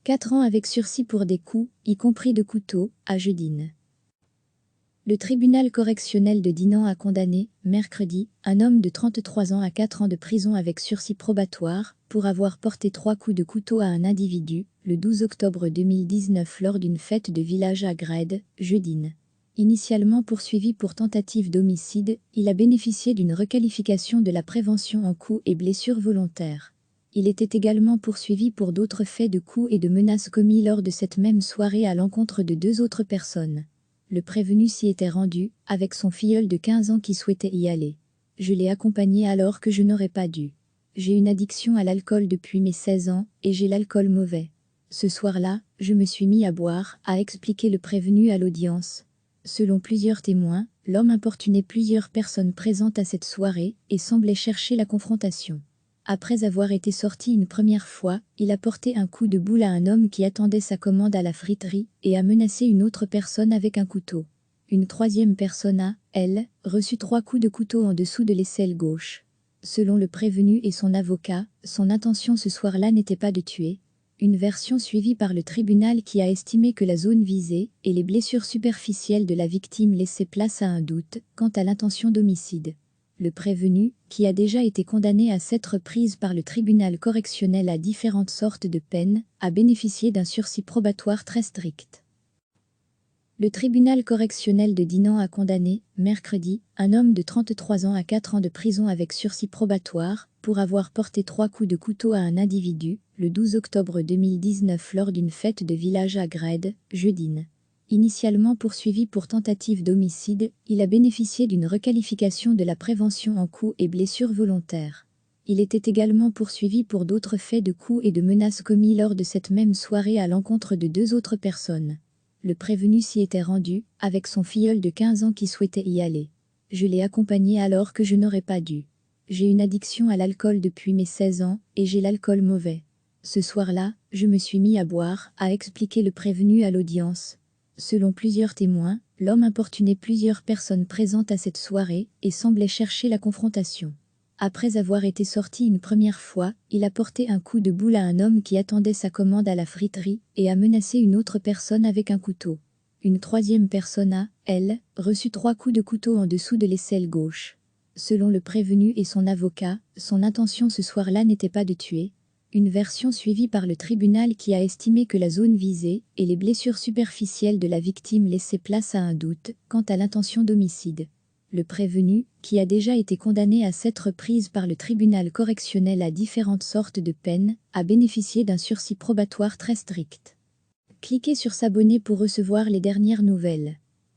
4 ans avec sursis pour des coups, y compris de couteau, à Jeudine. Le tribunal correctionnel de Dinan a condamné, mercredi, un homme de 33 ans à 4 ans de prison avec sursis probatoire pour avoir porté 3 coups de couteau à un individu, le 12 octobre 2019 lors d'une fête de village à Graide, Jeudine. Initialement poursuivi pour tentative d'homicide, il a bénéficié d'une requalification de la prévention en coups et blessures volontaires. Il était également poursuivi pour d'autres faits de coups et de menaces commis lors de cette même soirée à l'encontre de 2 autres personnes. Le prévenu s'y était rendu, avec son filleul de 15 ans qui souhaitait y aller. Je l'ai accompagné alors que je n'aurais pas dû. J'ai une addiction à l'alcool depuis mes 16 ans, et j'ai l'alcool mauvais. Ce soir-là, je me suis mis à boire, a expliqué le prévenu à l'audience. Selon plusieurs témoins, l'homme importunait plusieurs personnes présentes à cette soirée et semblait chercher la confrontation. Après avoir été sorti une première fois, il a porté un coup de boule à un homme qui attendait sa commande à la friterie et a menacé une autre personne avec un couteau. Une troisième personne a, elle, reçu 3 coups de couteau en dessous de l'aisselle gauche. Selon le prévenu et son avocat, son intention ce soir-là n'était pas de tuer. Une version suivie par le tribunal qui a estimé que la zone visée et les blessures superficielles de la victime laissaient place à un doute quant à l'intention d'homicide. Le prévenu, qui a déjà été condamné à 7 reprises par le tribunal correctionnel à différentes sortes de peines, a bénéficié d'un sursis probatoire très strict. Le tribunal correctionnel de Dinan a condamné, mercredi, un homme de 33 ans à 4 ans de prison avec sursis probatoire pour avoir porté 3 coups de couteau à un individu, le 12 octobre 2019 lors d'une fête de village à Graide, Jeudine. Initialement poursuivi pour tentative d'homicide, il a bénéficié d'une requalification de la prévention en coups et blessures volontaires. Il était également poursuivi pour d'autres faits de coups et de menaces commis lors de cette même soirée à l'encontre de 2 autres personnes. Le prévenu s'y était rendu, avec son filleul de 15 ans qui souhaitait y aller. Je l'ai accompagné alors que je n'aurais pas dû. J'ai une addiction à l'alcool depuis mes 16 ans, et j'ai l'alcool mauvais. Ce soir-là, je me suis mis à boire, a expliqué le prévenu à l'audience. Selon plusieurs témoins, l'homme importunait plusieurs personnes présentes à cette soirée et semblait chercher la confrontation. Après avoir été sorti une première fois, il a porté un coup de boule à un homme qui attendait sa commande à la friterie et a menacé une autre personne avec un couteau. Une troisième personne a, elle, reçu 3 coups de couteau en dessous de l'aisselle gauche. Selon le prévenu et son avocat, son intention ce soir-là n'était pas de tuer. Une version suivie par le tribunal qui a estimé que la zone visée et les blessures superficielles de la victime laissaient place à un doute quant à l'intention d'homicide. Le prévenu, qui a déjà été condamné à 7 reprises par le tribunal correctionnel à différentes sortes de peines, a bénéficié d'un sursis probatoire très strict. Cliquez sur s'abonner pour recevoir les dernières nouvelles.